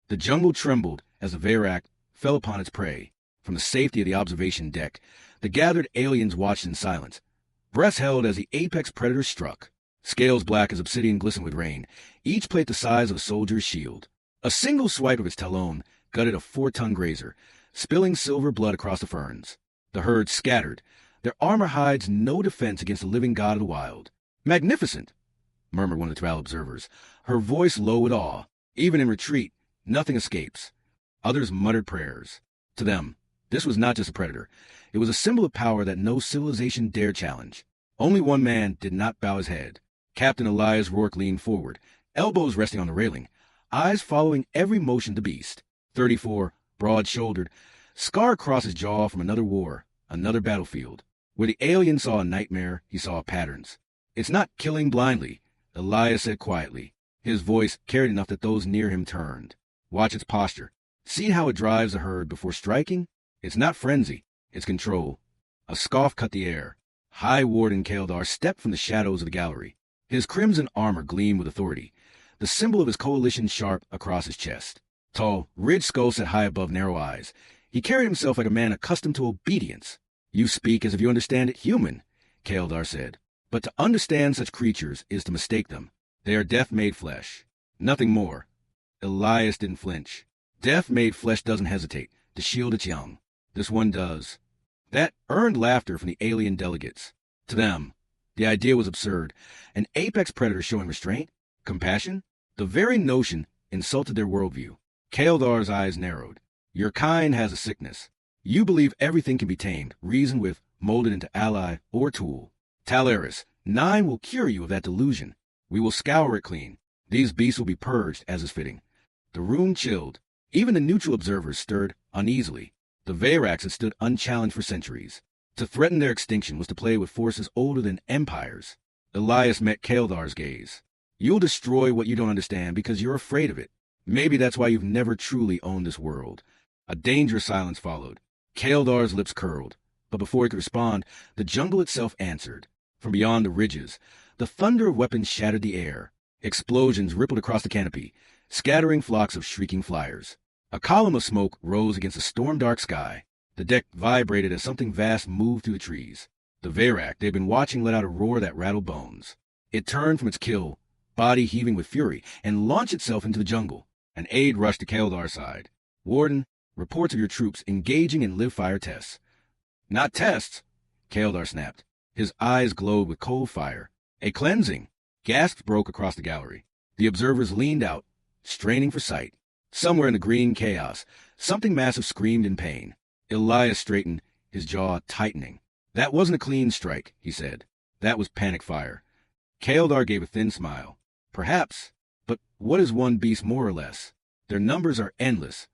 The jungle trembled as the Varak fell upon its prey. From the safety of the observation deck, the gathered aliens watched in silence, breaths held as the apex predator struck. Scales black as obsidian glistened with rain, each plate the size of a soldier's shield. A single swipe of its talon gutted a 4-ton grazer, spilling silver blood across the ferns. The herd scattered, their armor hides no defense against the living god of the wild. "Magnificent," murmured one of the Tral observers, her voice low with awe. Even in retreat, nothing escapes. Others muttered prayers. To them, this was not just a predator. It was a symbol of power that no civilization dared challenge. Only one man did not bow his head. Captain Elias Rourke leaned forward, elbows resting on the railing, eyes following every motion of the beast. 34, broad-shouldered, scar across his jaw from another war, another battlefield. Where the alien saw a nightmare, he saw patterns. "It's not killing blindly," Elias said quietly. His voice carried enough that those near him turned. "Watch its posture. See how it drives the herd before striking? It's not frenzy, it's control." A scoff cut the air. High Warden Kaeldar stepped from the shadows of the gallery. His crimson armor gleamed with authority, the symbol of his coalition sharp across his chest. Tall, ridged skull set high above narrow eyes. He carried himself like a man accustomed to obedience. "You speak as if you understand it human," Kaeldar said. "But to understand such creatures is to mistake them. They are death made flesh. Nothing more." Elias didn't flinch. Death made flesh doesn't hesitate to shield its young. This one does. That earned laughter from the alien delegates. To them, the idea was absurd. An apex predator showing restraint, compassion, the very notion insulted their worldview. Kaeldar's eyes narrowed. "Your kind has a sickness. You believe everything can be tamed, reasoned with, molded into ally or tool. Talaris, 9 will cure you of that delusion. We will scour it clean. These beasts will be purged, as is fitting." The room chilled. Even the neutral observers stirred uneasily. The Vayraks had stood unchallenged for centuries. To threaten their extinction was to play with forces older than empires. Elias met Kaeldar's gaze. "You'll destroy what you don't understand because you're afraid of it. Maybe that's why you've never truly owned this world." A dangerous silence followed. Kaeldar's lips curled, but before he could respond, the jungle itself answered. From beyond the ridges, the thunder of weapons shattered the air. Explosions rippled across the canopy, scattering flocks of shrieking flyers. A column of smoke rose against a storm-dark sky. The deck vibrated as something vast moved through the trees. The Vayrak they'd been watching let out a roar that rattled bones. It turned from its kill, body heaving with fury, and launched itself into the jungle. An aide rushed to Kaeldar's side. "Warden, reports of your troops engaging in live-fire tests." "Not tests," Kaeldar snapped. His eyes glowed with cold fire. "A cleansing." Gasps broke across the gallery. The observers leaned out, straining for sight. Somewhere in the green chaos, something massive screamed in pain. Elias straightened, his jaw tightening. "That wasn't a clean strike," he said. "That was panic fire." Kaeldar gave a thin smile. "Perhaps, but what is one beast more or less? Their numbers are endless."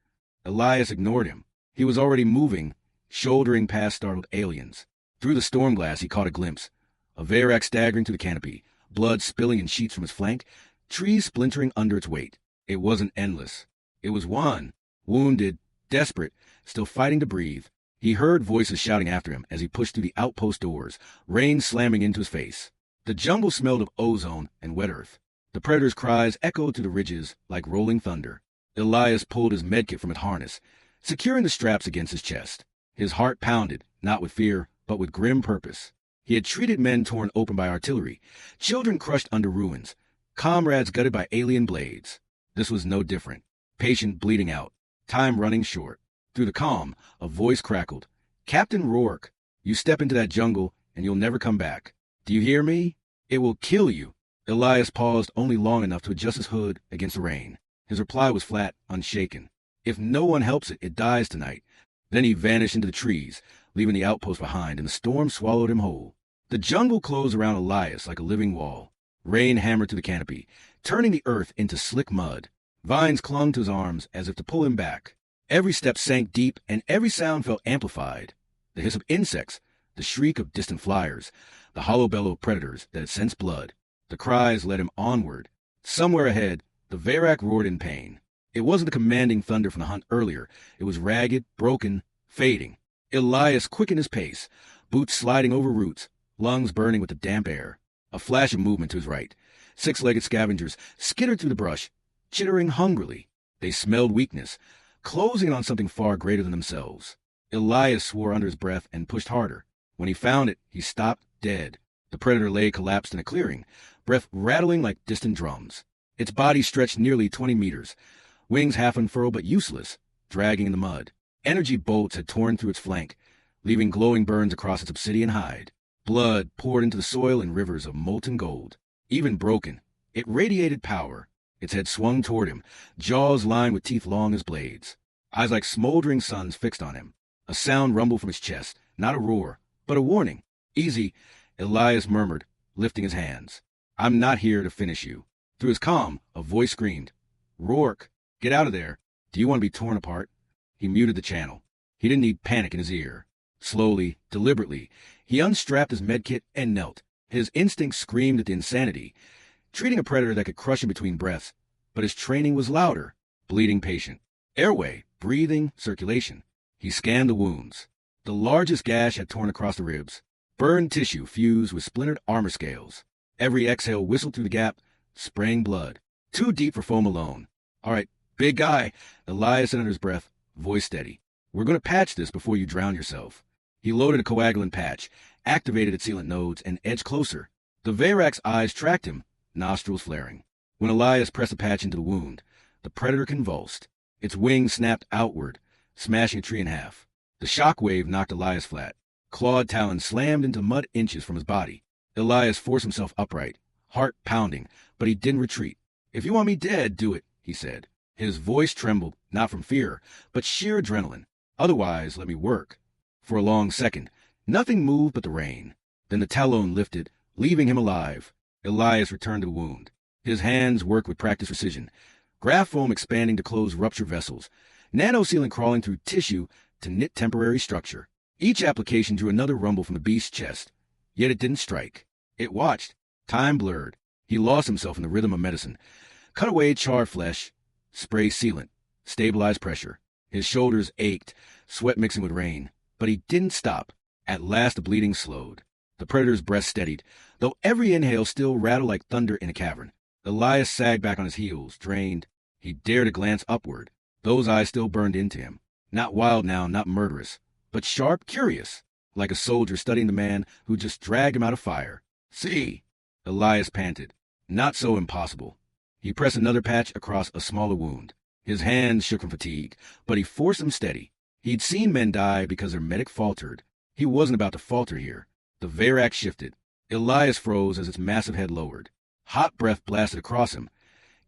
Elias ignored him. He was already moving, shouldering past startled aliens. Through the storm glass he caught a glimpse. A Vayrak staggering to the canopy, blood spilling in sheets from his flank, trees splintering under its weight. It wasn't endless. It was one, wounded, desperate, still fighting to breathe. He heard voices shouting after him as he pushed through the outpost doors, rain slamming into his face. The jungle smelled of ozone and wet earth. The predator's cries echoed through the ridges like rolling thunder. Elias pulled his medkit from its harness, securing the straps against his chest. His heart pounded, not with fear, but with grim purpose. He had treated men torn open by artillery, children crushed under ruins, comrades gutted by alien blades. This was no different. Patient bleeding out, time running short. Through the calm, a voice crackled. "Captain Rourke, you step into that jungle and you'll never come back. Do you hear me? It will kill you." Elias paused only long enough to adjust his hood against the rain. His reply was flat, unshaken. "If no one helps it, it dies tonight." Then he vanished into the trees, leaving the outpost behind, and the storm swallowed him whole. The jungle closed around Elias like a living wall. Rain hammered through the canopy, turning the earth into slick mud. Vines clung to his arms as if to pull him back. Every step sank deep, and every sound felt amplified. The hiss of insects, the shriek of distant flyers, the hollow bellow of predators that had sensed blood. The cries led him onward. Somewhere ahead, the Vayrak roared in pain. It wasn't the commanding thunder from the hunt earlier. It was ragged, broken, fading. Elias quickened his pace, boots sliding over roots, lungs burning with the damp air. A flash of movement to his right. 6-legged scavengers skittered through the brush, chittering hungrily. They smelled weakness, closing in on something far greater than themselves. Elias swore under his breath and pushed harder. When he found it, he stopped dead. The predator lay collapsed in a clearing, breath rattling like distant drums. Its body stretched nearly 20 meters, wings half unfurled but useless, dragging in the mud. Energy bolts had torn through its flank, leaving glowing burns across its obsidian hide. Blood poured into the soil in rivers of molten gold. Even broken, it radiated power. Its head swung toward him, jaws lined with teeth long as blades. Eyes like smoldering suns fixed on him. A sound rumbled from his chest, not a roar, but a warning. Easy, Elias murmured, lifting his hands. I'm not here to finish you. Through his calm, a voice screamed, Rourke, get out of there. Do you want to be torn apart? He muted the channel. He didn't need panic in his ear. Slowly, deliberately, he unstrapped his medkit and knelt. His instincts screamed at the insanity, treating a predator that could crush him between breaths. But his training was louder, bleeding patient. Airway, breathing, circulation. He scanned the wounds. The largest gash had torn across the ribs. Burned tissue fused with splintered armor scales. Every exhale whistled through the gap, spraying blood. Too deep for foam alone. All right, big guy, Elias said under his breath, voice steady. We're going to patch this before you drown yourself. He loaded a coagulant patch, activated its sealant nodes, and edged closer. The Vayrac's eyes tracked him, nostrils flaring. When Elias pressed the patch into the wound, the predator convulsed. Its wings snapped outward, smashing a tree in half. The shock wave knocked Elias flat. Clawed talons slammed into mud inches from his body. Elias forced himself upright, heart pounding, but he didn't retreat. If you want me dead, do it, he said. His voice trembled, not from fear, but sheer adrenaline. Otherwise, let me work. For a long second, nothing moved but the rain. Then the talon lifted, leaving him alive. Elias returned to the wound. His hands worked with practiced precision, graft foam expanding to close ruptured vessels, nanosealant crawling through tissue to knit temporary structure. Each application drew another rumble from the beast's chest, yet it didn't strike. It watched. Time blurred. He lost himself in the rhythm of medicine. Cut away charred flesh, spray sealant, stabilize pressure. His shoulders ached, sweat mixing with rain. But he didn't stop. At last the bleeding slowed. The predator's breath steadied, though every inhale still rattled like thunder in a cavern. Elias sagged back on his heels, drained. He dared to glance upward. Those eyes still burned into him. Not wild now, not murderous, but sharp, curious, like a soldier studying the man who just dragged him out of fire. See, Elias panted. Not so impossible. He pressed another patch across a smaller wound. His hands shook from fatigue, but he forced them steady. He'd seen men die because their medic faltered. He wasn't about to falter here. The Vayrac shifted. Elias froze as its massive head lowered. Hot breath blasted across him,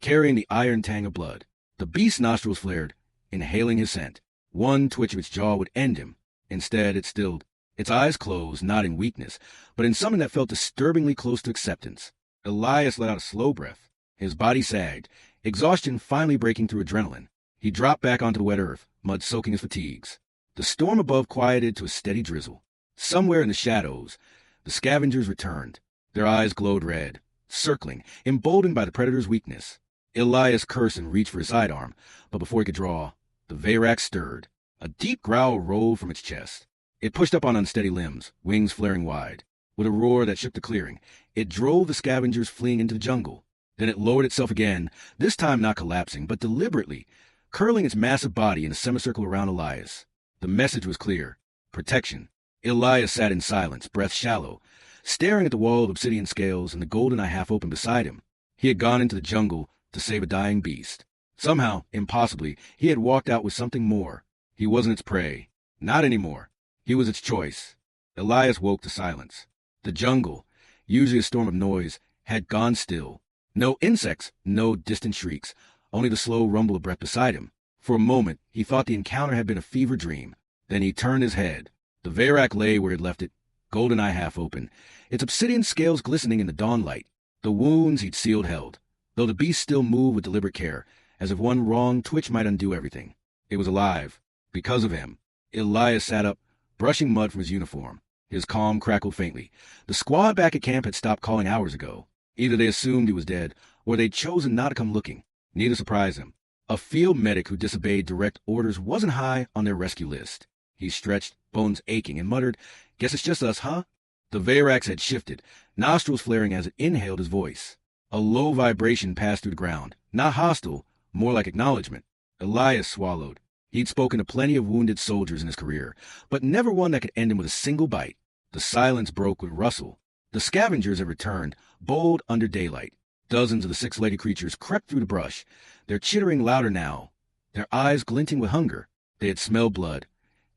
carrying the iron tang of blood. The beast's nostrils flared, inhaling his scent. One twitch of its jaw would end him. Instead, it stilled. Its eyes closed, not in weakness, but in something that felt disturbingly close to acceptance. Elias let out a slow breath. His body sagged, exhaustion finally breaking through adrenaline. He dropped back onto the wet earth, mud soaking his fatigues. The storm above quieted to a steady drizzle. Somewhere in the shadows, the scavengers returned. Their eyes glowed red, circling, emboldened by the predator's weakness. Elias cursed and reached for his sidearm, but before he could draw, the Vayrac stirred. A deep growl rolled from its chest. It pushed up on unsteady limbs, wings flaring wide. With a roar that shook the clearing, it drove the scavengers fleeing into the jungle. Then it lowered itself again, this time not collapsing, but deliberately, curling its massive body in a semicircle around Elias. The message was clear. Protection. Elias sat in silence, breath shallow, staring at the wall of obsidian scales and the golden eye half open beside him. He had gone into the jungle to save a dying beast. Somehow, impossibly, he had walked out with something more. He wasn't its prey. Not anymore. He was its choice. Elias woke to silence. The jungle, usually a storm of noise, had gone still. No insects, no distant shrieks, only the slow rumble of breath beside him. For a moment, he thought the encounter had been a fever dream. Then he turned his head. The Vayrac lay where he had left it, golden eye half open, its obsidian scales glistening in the dawn light. The wounds he'd sealed held, though the beast still moved with deliberate care, as if one wrong twitch might undo everything. It was alive. Because of him. Elias sat up, brushing mud from his uniform. His calm crackled faintly. The squad back at camp had stopped calling hours ago. Either they assumed he was dead, or they'd chosen not to come looking. Neither surprised him. A field medic who disobeyed direct orders wasn't high on their rescue list. He stretched, bones aching, and muttered, "Guess it's just us, huh?" The Vayrac had shifted, nostrils flaring as it inhaled his voice. A low vibration passed through the ground, not hostile, more like acknowledgement. Elias swallowed. He'd spoken to plenty of wounded soldiers in his career, but never one that could end him with a single bite. The silence broke with rustle. The scavengers had returned, bold under daylight. Dozens of the six-legged creatures crept through the brush, their chittering louder now, their eyes glinting with hunger. They had smelled blood,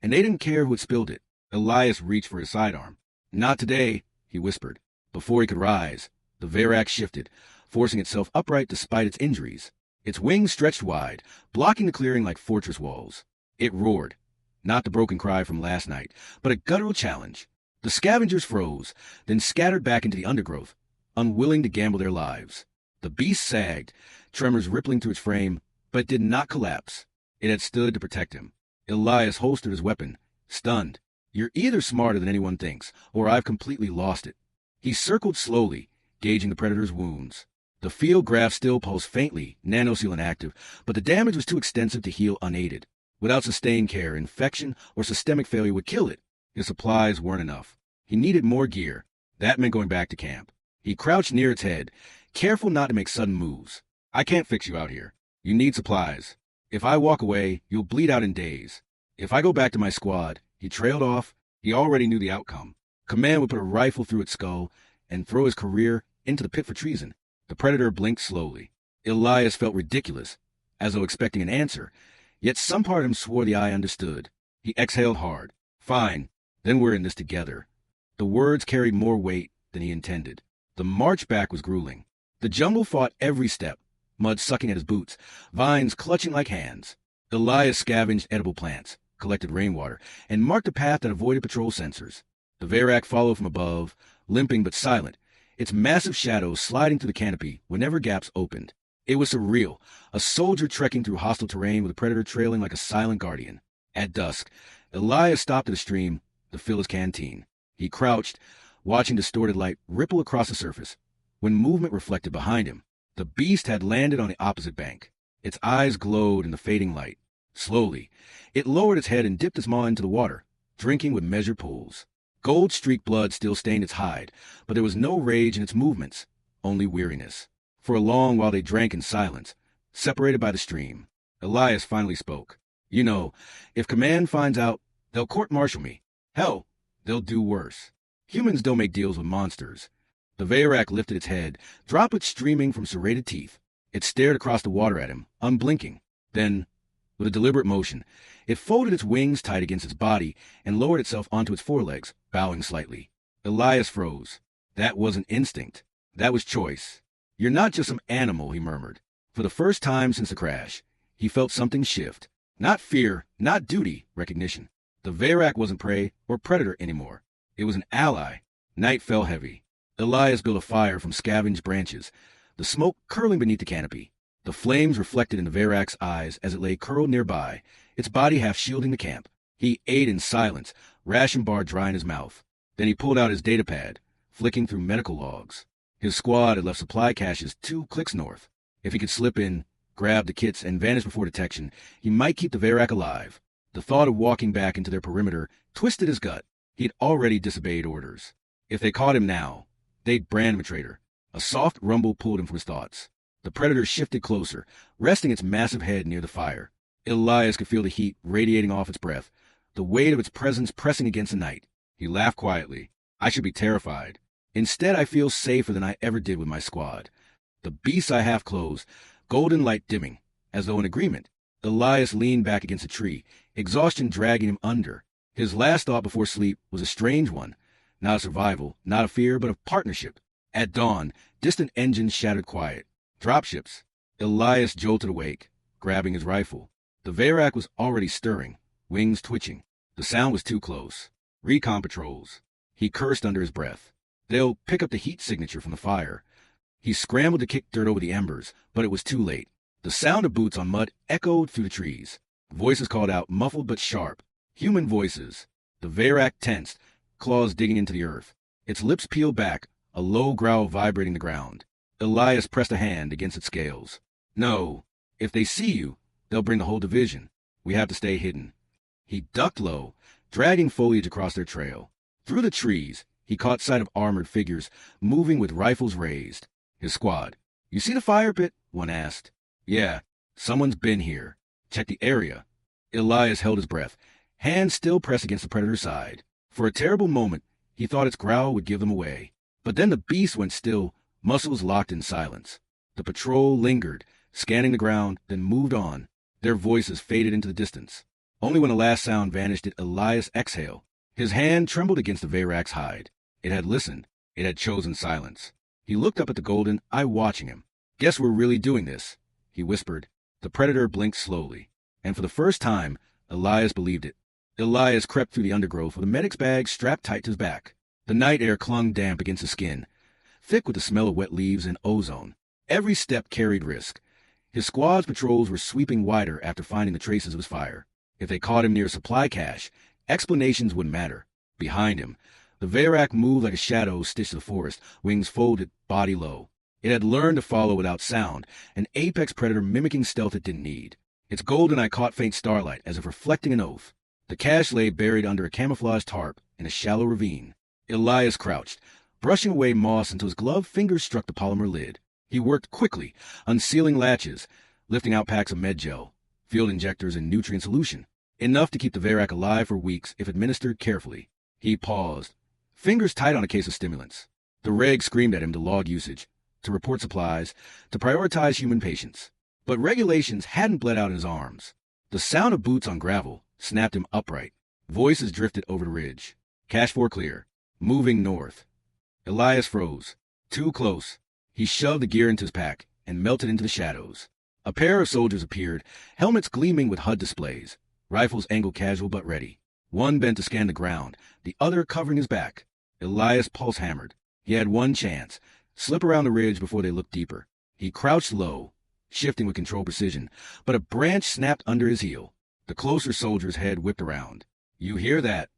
and they didn't care who had spilled it. Elias reached for his sidearm. "Not today," he whispered. Before he could rise, the Verac shifted, forcing itself upright despite its injuries. Its wings stretched wide, blocking the clearing like fortress walls. It roared, not the broken cry from last night, but a guttural challenge. The scavengers froze, then scattered back into the undergrowth, unwilling to gamble their lives. The beast sagged, tremors rippling through its frame, but it did not collapse. It had stood to protect him. Elias holstered his weapon, stunned. "You're either smarter than anyone thinks, or I've completely lost it." He circled slowly, gauging the predator's wounds. The field graft still pulsed faintly, nanosealant active, but the damage was too extensive to heal unaided. Without sustained care, infection or systemic failure would kill it. His supplies weren't enough. He needed more gear. That meant going back to camp. He crouched near its head, careful not to make sudden moves. "I can't fix you out here. You need supplies. If I walk away, you'll bleed out in days. If I go back to my squad," he trailed off. He already knew the outcome. Command would put a rifle through its skull and throw his career into the pit for treason. The predator blinked slowly. Elias felt ridiculous, as though expecting an answer, yet some part of him swore the eye understood. He exhaled hard. "Fine, then we're in this together." The words carried more weight than he intended. The march back was grueling. The jungle fought every step, mud sucking at his boots, vines clutching like hands. Elias scavenged edible plants, collected rainwater, and marked a path that avoided patrol sensors. The Verac followed from above, limping but silent, its massive shadows sliding through the canopy whenever gaps opened. It was surreal, a soldier trekking through hostile terrain with a predator trailing like a silent guardian. At dusk, Elias stopped at a stream to fill his canteen. He crouched, watching distorted light ripple across the surface. When movement reflected behind him, the beast had landed on the opposite bank. Its eyes glowed in the fading light. Slowly, it lowered its head and dipped its maw into the water, drinking with measured pulls. Gold-streaked blood still stained its hide, but there was no rage in its movements, only weariness. For a long while they drank in silence, separated by the stream. Elias finally spoke. "You know, if command finds out, they'll court-martial me. Hell, they'll do worse. Humans don't make deals with monsters." The Verac lifted its head, droplets streaming from serrated teeth. It stared across the water at him, unblinking. Then, with a deliberate motion, it folded its wings tight against its body and lowered itself onto its forelegs, bowing slightly. Elias froze. That wasn't instinct. That was choice. "You're not just some animal," he murmured. For the first time since the crash, he felt something shift. Not fear, not duty, recognition. The Verac wasn't prey or predator anymore. It was an ally. Night fell heavy. Elias built a fire from scavenged branches, the smoke curling beneath the canopy. The flames reflected in the Verac's eyes as it lay curled nearby, its body half shielding the camp. He ate in silence, ration bar dry in his mouth. Then he pulled out his datapad, flicking through medical logs. His squad had left supply caches 2 clicks north. If he could slip in, grab the kits, and vanish before detection, he might keep the Verac alive. The thought of walking back into their perimeter twisted his gut. He'd already disobeyed orders. If they caught him now, they'd brand him a traitor. A soft rumble pulled him from his thoughts. The predator shifted closer, resting its massive head near the fire. Elias could feel the heat radiating off its breath, the weight of its presence pressing against the night. He laughed quietly. "I should be terrified. Instead, I feel safer than I ever did with my squad." The beast's eye half closed, golden light dimming, as though in agreement. Elias leaned back against a tree, exhaustion dragging him under. His last thought before sleep was a strange one. Not of survival, not of fear, but of partnership. At dawn, distant engines shattered quiet. Dropships. Elias jolted awake, grabbing his rifle. The Verac was already stirring, wings twitching. The sound was too close. Recon patrols. He cursed under his breath. They'll pick up the heat signature from the fire. He scrambled to kick dirt over the embers, but it was too late. The sound of boots on mud echoed through the trees. Voices called out, muffled but sharp. Human voices. The Verac tensed, claws digging into the earth. Its lips peeled back, a low growl vibrating the ground. Elias pressed a hand against its scales. "No. If they see you, they'll bring the whole division. We have to stay hidden." He ducked low, dragging foliage across their trail. Through the trees, he caught sight of armored figures, moving with rifles raised. His squad. "You see the fire pit?" one asked. "Yeah, someone's been here." Check the area. Elias held his breath, hands still pressed against the predator's side. For a terrible moment, he thought its growl would give them away. But then the beast went still, muscles locked in silence. The patrol lingered, scanning the ground, then moved on. Their voices faded into the distance. Only when the last sound vanished did Elias exhale. His hand trembled against the Veyrak's hide. It had listened. It had chosen silence. He looked up at the golden eye watching him. "Guess we're really doing this," he whispered. The predator blinked slowly, and for the first time, Elias believed it. Elias crept through the undergrowth with a medic's bag strapped tight to his back. The night air clung damp against his skin, thick with the smell of wet leaves and ozone. Every step carried risk. His squad's patrols were sweeping wider after finding the traces of his fire. If they caught him near a supply cache, explanations wouldn't matter. Behind him, the Veyrak moved like a shadow stitched to the forest, wings folded, body low. It had learned to follow without sound, an apex predator mimicking stealth it didn't need. Its golden eye caught faint starlight, as if reflecting an oath. The cache lay buried under a camouflaged tarp in a shallow ravine. Elias crouched, brushing away moss until his gloved fingers struck the polymer lid. He worked quickly, unsealing latches, lifting out packs of med gel, field injectors, and nutrient solution, enough to keep the Veyrak alive for weeks if administered carefully. He paused, fingers tight on a case of stimulants. The reg screamed at him to log usage, to report supplies, to prioritize human patients. But regulations hadn't bled out in his arms. The sound of boots on gravel snapped him upright. Voices drifted over the ridge. Cache 4 clear. Moving north. Elias froze. Too close. He shoved the gear into his pack and melted into the shadows. A pair of soldiers appeared, helmets gleaming with HUD displays, rifles angled casual but ready. One bent to scan the ground, the other covering his back. Elias' pulse hammered. He had one chance. Slip around the ridge before they looked deeper. He crouched low, shifting with controlled precision, but a branch snapped under his heel. The closer soldier's head whipped around. "You hear that?"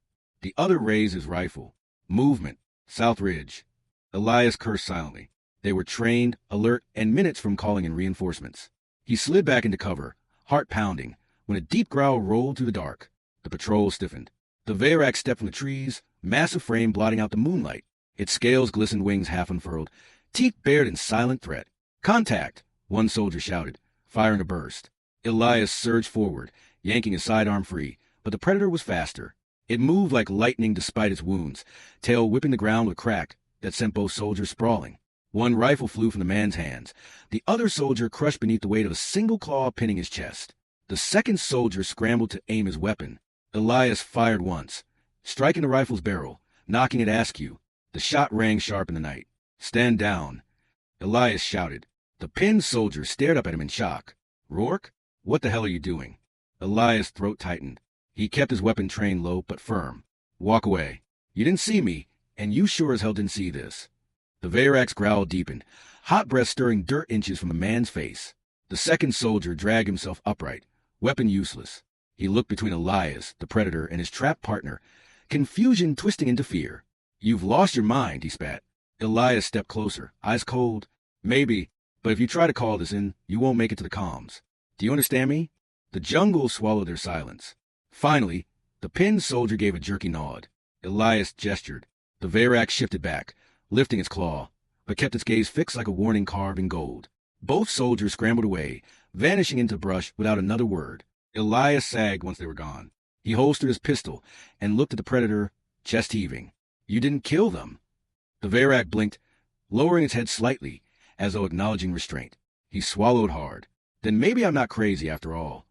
The other raised his rifle. Movement. South Ridge. Elias cursed silently. They were trained, alert, and minutes from calling in reinforcements. He slid back into cover, heart pounding, when a deep growl rolled through the dark. The patrol stiffened. The Veyrak stepped from the trees, massive frame blotting out the moonlight. Its scales glistened, wings half unfurled, teeth bared in silent threat. "Contact!" one soldier shouted, firing a burst. Elias surged forward, yanking his sidearm free, but the predator was faster. It moved like lightning despite its wounds, tail whipping the ground with a crack that sent both soldiers sprawling. One rifle flew from the man's hands. The other soldier crushed beneath the weight of a single claw pinning his chest. The second soldier scrambled to aim his weapon. Elias fired once, striking the rifle's barrel, knocking it askew. The shot rang sharp in the night. "Stand down," Elias shouted. The pinned soldier stared up at him in shock. "Rourke, what the hell are you doing?" Elias' throat tightened. He kept his weapon trained low but firm. "Walk away. You didn't see me, and you sure as hell didn't see this." The Veyrak's growl deepened, hot breath stirring dirt inches from the man's face. The second soldier dragged himself upright, weapon useless. He looked between Elias, the predator, and his trapped partner, confusion twisting into fear. "You've lost your mind," he spat. Elias stepped closer, eyes cold. "Maybe, but if you try to call this in, you won't make it to the comms. Do you understand me?" The jungle swallowed their silence. Finally, the pinned soldier gave a jerky nod. Elias gestured. The Veyrak shifted back, lifting its claw, but kept its gaze fixed like a warning carved in gold. Both soldiers scrambled away, vanishing into brush without another word. Elias sagged once they were gone. He holstered his pistol and looked at the predator, chest heaving. "You didn't kill them." The Veyrak blinked, lowering its head slightly, as though acknowledging restraint. He swallowed hard. Then maybe I'm not crazy after all.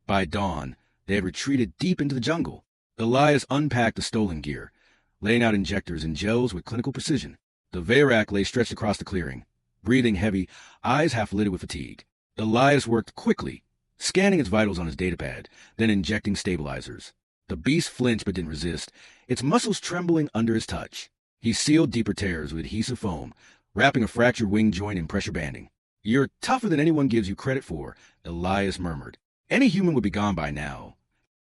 By dawn, they had retreated deep into the jungle. Elias unpacked the stolen gear, laying out injectors and gels with clinical precision. The Veyrak lay stretched across the clearing, breathing heavy, eyes half lidded with fatigue. Elias worked quickly, scanning its vitals on his datapad, then injecting stabilizers. The beast flinched but didn't resist, its muscles trembling under his touch. He sealed deeper tears with adhesive foam, wrapping a fractured wing joint in pressure banding. "You're tougher than anyone gives you credit for," Elias murmured. "Any human would be gone by now."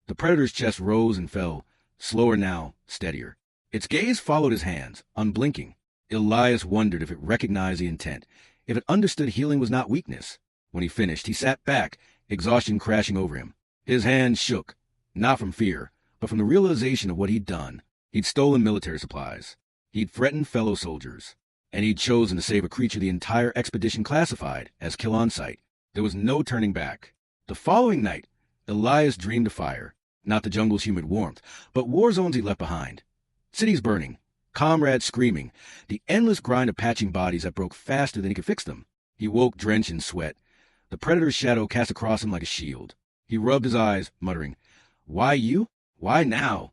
The predator's chest rose and fell, slower now, steadier. Its gaze followed his hands, unblinking. Elias wondered if it recognized the intent, if it understood healing was not weakness. When he finished, he sat back, exhaustion crashing over him. His hands shook, not from fear, but from the realization of what he'd done. He'd stolen military supplies. He'd threatened fellow soldiers. And he'd chosen to save a creature the entire expedition classified as kill on sight. There was no turning back. The following night, Elias dreamed of fire, not the jungle's humid warmth, but war zones he left behind. Cities burning, comrades screaming, the endless grind of patching bodies that broke faster than he could fix them. He woke drenched in sweat. The predator's shadow cast across him like a shield. He rubbed his eyes, muttering, "Why you? Why now?"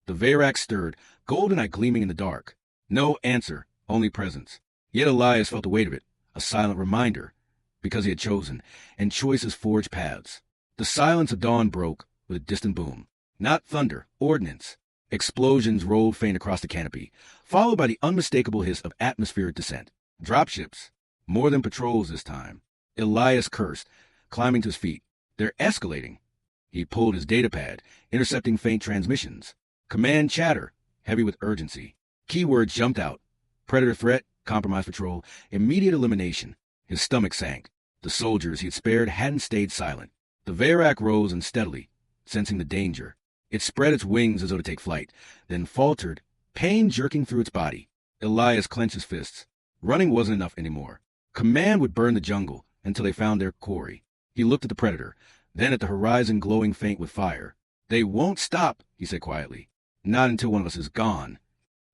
The Veyrac stirred, golden eye gleaming in the dark. No answer, only presence. Yet Elias felt the weight of it, a silent reminder, because he had chosen, and choices forged paths. The silence of dawn broke with a distant boom. Not thunder, ordnance. Explosions rolled faint across the canopy, followed by the unmistakable hiss of atmospheric descent. Dropships. More than patrols this time. Elias cursed, climbing to his feet. They're escalating. He pulled his datapad, intercepting faint transmissions. Command chatter, heavy with urgency. Keywords jumped out. Predator threat, compromised patrol, immediate elimination. His stomach sank. The soldiers he had spared hadn't stayed silent. The Veyrac rose unsteadily, sensing the danger. It spread its wings as though to take flight, then faltered, pain jerking through its body. Elias clenched his fists. Running wasn't enough anymore. Command would burn the jungle until they found their quarry. He looked at the predator, then at the horizon glowing faint with fire. "They won't stop," he said quietly. "Not until one of us is gone."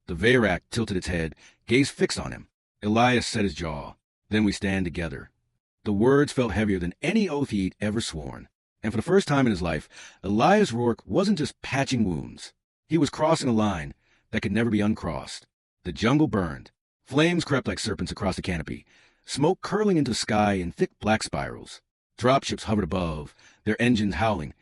The Veyrac tilted its head, gaze fixed on him. Elias set his jaw. "Then we stand together." The words felt heavier than any oath he'd ever sworn. And for the first time in his life, Elias Rourke wasn't just patching wounds. He was crossing a line that could never be uncrossed. The jungle burned. Flames crept like serpents across the canopy, smoke curling into the sky in thick black spirals. Dropships hovered above, their engines howling,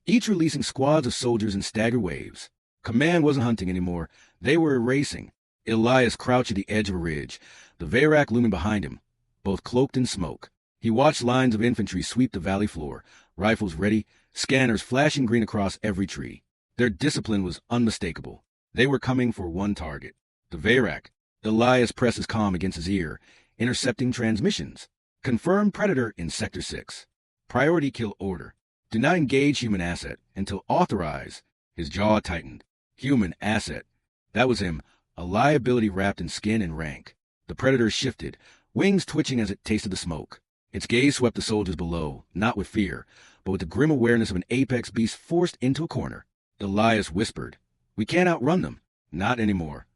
each releasing squads of soldiers in staggered waves. Command wasn't hunting anymore. They were erasing. Elias crouched at the edge of a ridge, the Veyrac looming behind him, both cloaked in smoke. He watched lines of infantry sweep the valley floor, rifles ready, scanners flashing green across every tree. Their discipline was unmistakable. They were coming for one target. The Veyrac. Elias pressed his comm against his ear, intercepting transmissions. Confirmed predator in Sector 6. Priority kill order. Do not engage human asset until authorized. His jaw tightened. Human asset. That was him, a liability wrapped in skin and rank. The predator shifted, wings twitching as it tasted the smoke. Its gaze swept the soldiers below, not with fear, but with the grim awareness of an apex beast forced into a corner. Elias whispered, "We can't outrun them. Not anymore."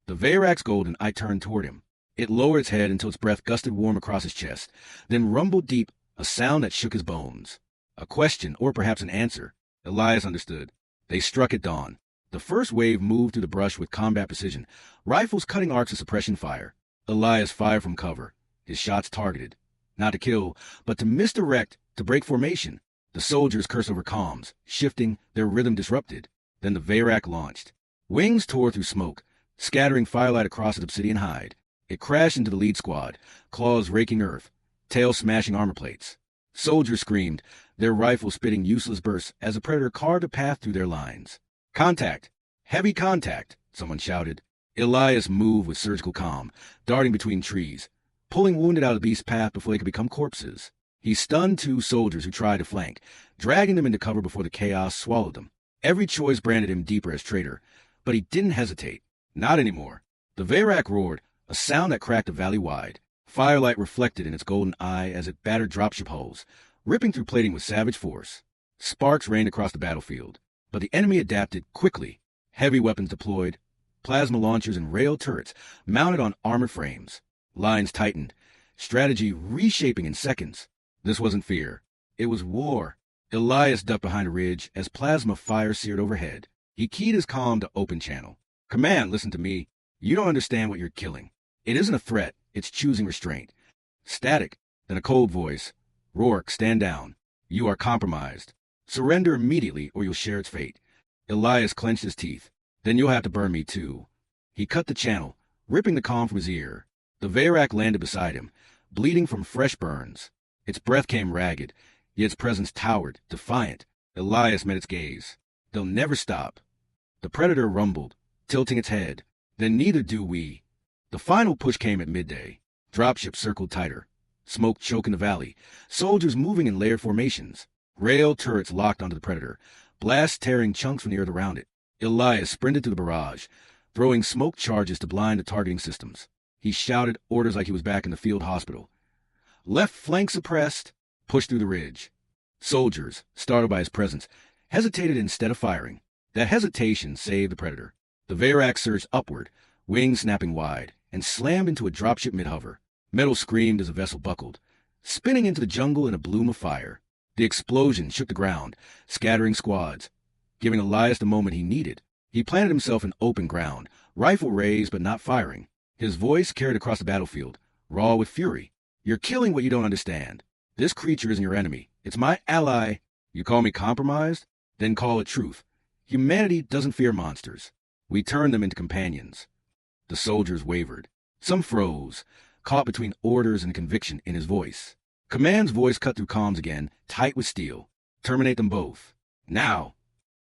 The Veyrac's golden eye turned toward him. It lowered its head until its breath gusted warm across his chest, then rumbled deep, a sound that shook his bones. A question, or perhaps an answer. Elias understood. They struck at dawn. The first wave moved through the brush with combat precision, rifles cutting arcs of suppression fire. Elias fired from cover, his shots targeted. Not to kill, but to misdirect, to break formation. The soldiers cursed over comms, shifting, their rhythm disrupted. Then the Veyrac launched. Wings tore through smoke, scattering firelight across its obsidian hide. It crashed into the lead squad, claws raking earth, tail smashing armor plates. Soldiers screamed, their rifles spitting useless bursts as the predator carved a path through their lines. "Contact! Heavy contact!" someone shouted. Elias moved with surgical calm, darting between trees, pulling wounded out of the beast's path before they could become corpses. He stunned two soldiers who tried to flank, dragging them into cover before the chaos swallowed them. Every choice branded him deeper as traitor, but he didn't hesitate. Not anymore. The Veyrac roared, a sound that cracked the valley wide. Firelight reflected in its golden eye as it battered dropship hulls, ripping through plating with savage force. Sparks rained across the battlefield, but the enemy adapted quickly. Heavy weapons deployed, plasma launchers and rail turrets mounted on armored frames. Lines tightened, strategy reshaping in seconds. This wasn't fear. It was war. Elias ducked behind a ridge as plasma fire seared overhead. He keyed his comm to open channel. "Command, listen to me. You don't understand what you're killing. It isn't a threat, it's choosing restraint." Static, then a cold voice. "Rourke, stand down. You are compromised. Surrender immediately or you'll share its fate." Elias clenched his teeth. "Then you'll have to burn me too." He cut the channel, ripping the comm from his ear. The Veyrac landed beside him, bleeding from fresh burns. Its breath came ragged, yet its presence towered, defiant. Elias met its gaze. "They'll never stop." The predator rumbled, tilting its head. "Then neither do we." The final push came at midday. Dropships circled tighter, smoke choking the valley, soldiers moving in layered formations. Rail turrets locked onto the predator, blasts tearing chunks from the earth around it. Elias sprinted through the barrage, throwing smoke charges to blind the targeting systems. He shouted orders like he was back in the field hospital. "Left flank suppressed. Push through the ridge." Soldiers, startled by his presence, hesitated instead of firing. That hesitation saved the predator. The Varak surged upward, wings snapping wide, and slammed into a dropship mid-hover. Metal screamed as the vessel buckled, spinning into the jungle in a bloom of fire. The explosion shook the ground, scattering squads, giving Elias the moment he needed. He planted himself in open ground, rifle raised but not firing. His voice carried across the battlefield, raw with fury. "You're killing what you don't understand. This creature isn't your enemy. It's my ally. You call me compromised? Then call it truth. Humanity doesn't fear monsters. We turn them into companions." The soldiers wavered. Some froze, caught between orders and conviction in his voice. Command's voice cut through comms again, tight with steel. "Terminate them both. Now!"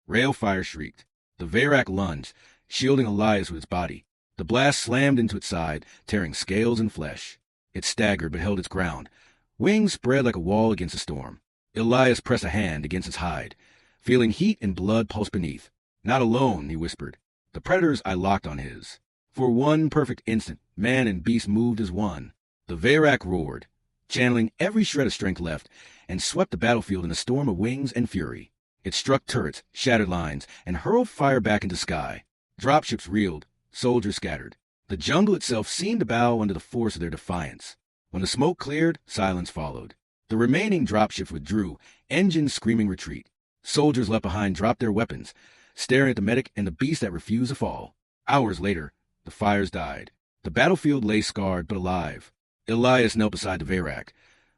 Railfire shrieked. The Varak lunged, shielding Elias with its body. The blast slammed into its side, tearing scales and flesh. It staggered but held its ground. Wings spread like a wall against a storm. Elias pressed a hand against its hide, feeling heat and blood pulse beneath. "Not alone," he whispered. The predator's eye locked on his. For one perfect instant, man and beast moved as one. The Varak roared, channeling every shred of strength left, and swept the battlefield in a storm of wings and fury. It struck turrets, shattered lines, and hurled fire back into sky. Dropships reeled, soldiers scattered. The jungle itself seemed to bow under the force of their defiance. When the smoke cleared, silence followed. The remaining dropships withdrew, engines screaming retreat. Soldiers left behind dropped their weapons, staring at the medic and the beast that refused to fall. Hours later, the fires died. The battlefield lay scarred but alive. Elias knelt beside the Varak,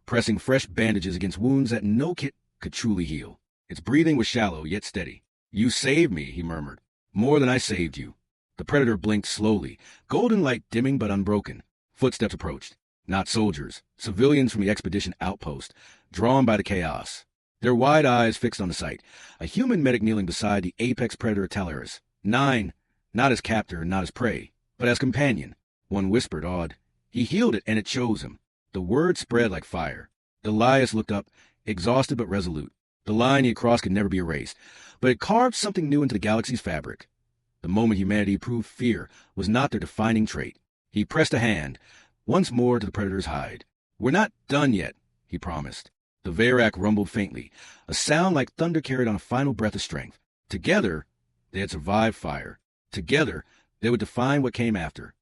pressing fresh bandages against wounds that no kit could truly heal. Its breathing was shallow yet steady. "You saved me," he murmured. "More than I saved you." The predator blinked slowly, golden light dimming but unbroken. Footsteps approached. Not soldiers, civilians from the expedition outpost, drawn by the chaos. Their wide eyes fixed on the sight. A human medic kneeling beside the apex predator Talaris. 9, not as captor, not as prey, but as companion. One whispered, awed. He healed it, and it chose him. The word spread like fire. Elias looked up, exhausted but resolute. The line he had crossed could never be erased, but it carved something new into the galaxy's fabric. The moment humanity proved fear was not their defining trait. He pressed a hand, once more to the predator's hide. "We're not done yet," he promised. The Varak rumbled faintly, a sound like thunder carried on a final breath of strength. Together, they had survived fire. Together, they would define what came after.